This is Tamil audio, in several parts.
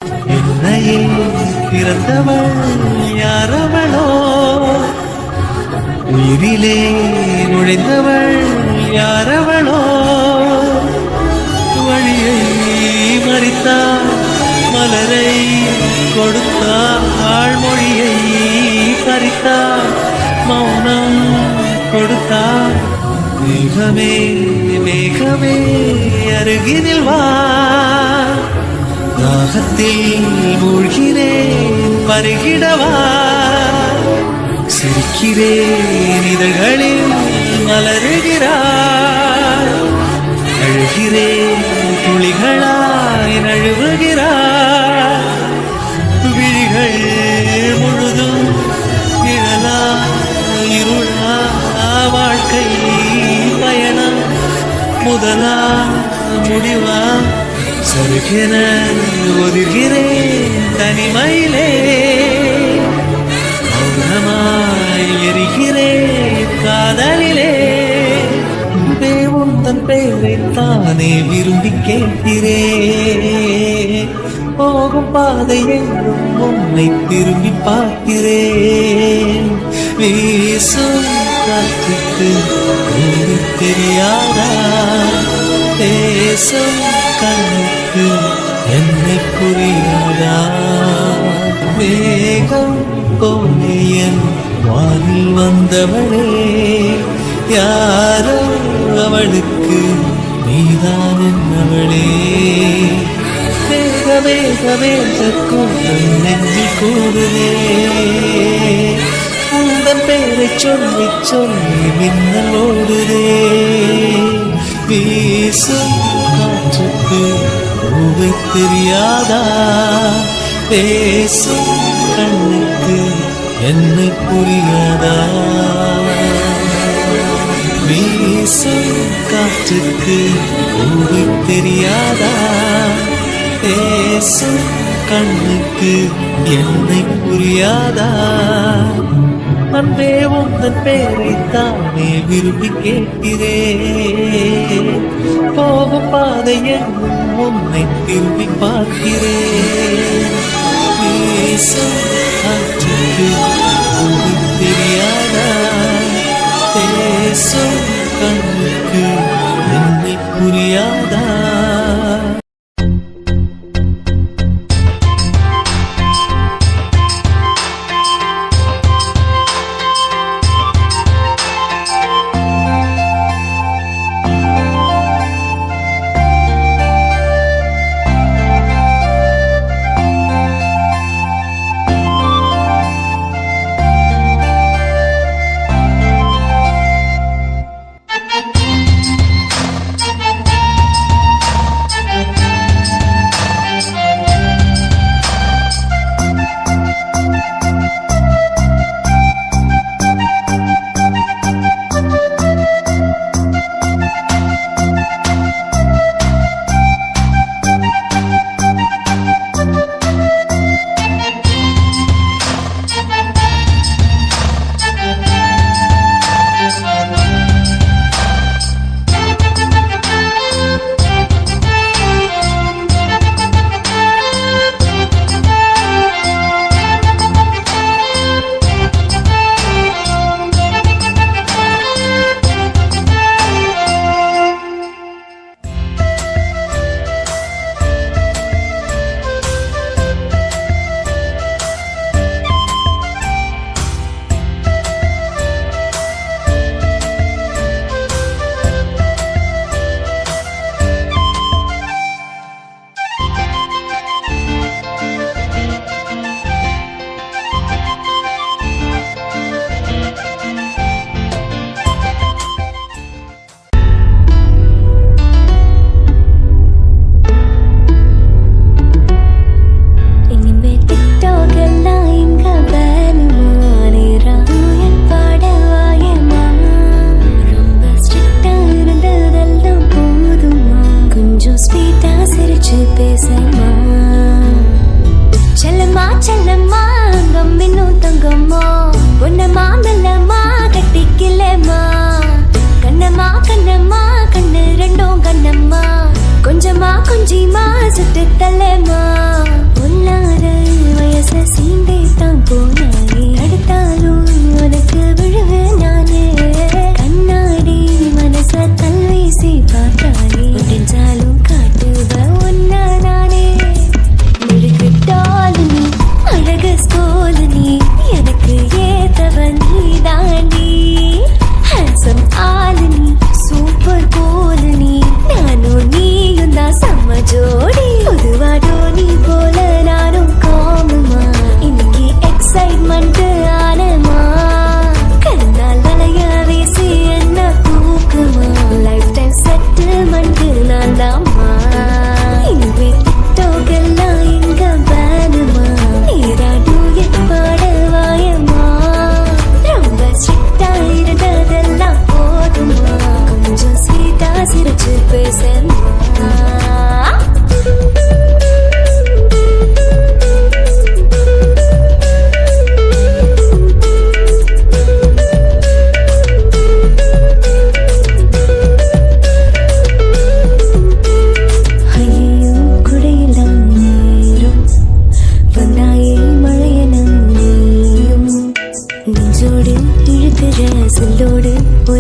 என்னையே பிறந்தவள் யாரவளோ, உயிரிலே நுழைந்தவள் யாரவளோ, வழியை மறித்தாள் மலரை கொடுத்தாள், ஆழ்மொழியை பறித்தாள் மௌனம் கொடுத்தாள். மேகமே மேகமே அருகினில் வா, தாகத்தில் மூழ்கிறேன் பருகிடவா, சிரிக்கிறேன் இதழ்களில் மலருகிறார், அழுகிறேன் துளிகளாய் நழுவுகிறார். விழிகள் முழுதும் இழலா இருளா, வாழ்க்கை பயணம் முதலா முடிவா, சருகென ஒதுகிறேன் தனிமையிலே, மௌனமாய் எரிகிறேன் காதலிலே. தேவன் தன் பெயரை தானே விரும்பி கேட்கிறேன், போகும் பாதை எங்கும் உன்னை திரும்பி பார்க்கிறேன். வீசும் காற்றுக்கு ஒரு தெரியாதா, பேசும் கண்ணுக்கு என்னை புரியாதா. மேகம் போலே என் வானில் வந்தவளே, யாரோ அவளுக்கு நீதான் என்னவளே. வேக வேக வேக கூட்டம் நெஞ்சில் கூடுதே, உந்தன் பேரை சொல்லி சொல்லி மின்னல் ஓடுதே. வீசும் காற்றுக்கு பூவை தெரியாதா, பேசும் கண்ணுக்கு என்னை புரியாதா. வீசும் காற்றுக்கு பூவை தெரியாதா, பேசும் கண்ணுக்கு என்னை புரியாதா. அன்பே உந்தன் பேரை தானே விரும்பி கேட்கிறேன், போகும் பாதை எங்கும் உன்னை திரும்பி பார்க்கிறேன். பேசும் காற்றுக்கு பூவை தெரியாதா, பேசும் கண்ணுக்கு என்னை புரியாதா.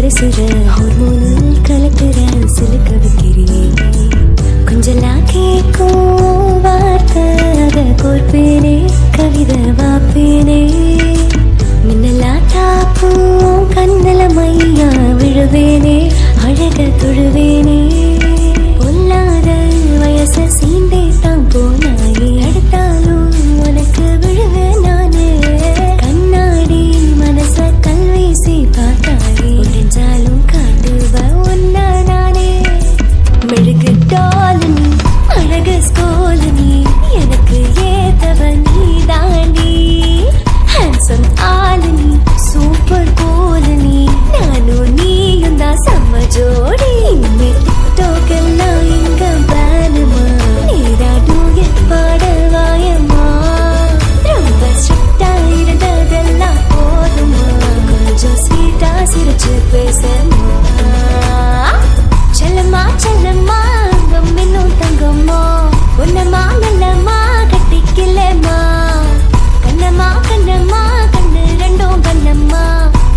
சுர ஹார்மோனில் கலக்குற சிலுக்க வைக்கிறீ கொஞ்சலா கேட்கும் வார்த்தை அத கோர்ப்பேனே கவிதை வாப்பேனே மின்னலா தாப்பும் கண்ணல மையா விழுவேனே அழக தொழுவேனே பொல்லாத வயச சீண்டே தான் போனாயே அடுத்தாலும் உனக்கு விழுவேன் நானே கண்ணாடி மனச கல்வீசி பார்த்தாயே உடைஞ்சாலும் காட்டுவ உன்ன நானே மெழுகு டாலனி அழகு ஸ்கோலனி எனக்கு ஏத்தவ நீ தாண்டி ஹேண்ட்ஸம் ஆலனி சூப்பர் கோலனி நானும் நீயும் தான் செம்ம ஜோடி இனிமே டிக்டாக் எல்லாம் இங்க பேனுமா நீதா டூயட் பாட வாயம்மா ரொம்ப ஸ்ட்ரிக்டா இருந்ததெல்லாம் போதுமா கொஞ்சம் ஸ்வீட்டா சிரிச்சு பேசமா செல்லம்மா செல்லம்மா இன்னும் தங்கம்மா உன்னம்மா நல்லம்மா கட்டிக்கலம்மா கண்ணம்மா கண்ணம்மா கண்ணு ரெண்டும் கண்ணம்மா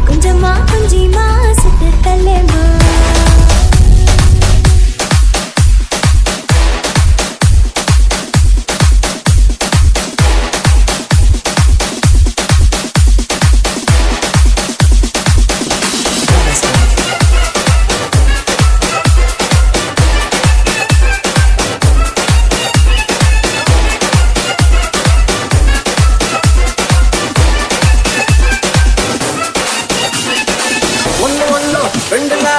கொஞ்சமா கொஞ்சிமா சுட்டு தள்ளம்மா ரெண்டுலா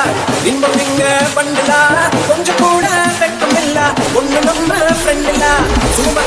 இன்பம் இங்க பண்டுலா கொஞ்சம் கூட வெட்கம் இல்ல ஒண்ணு நம்ம ஃப்ரெண்டுலா சும்மா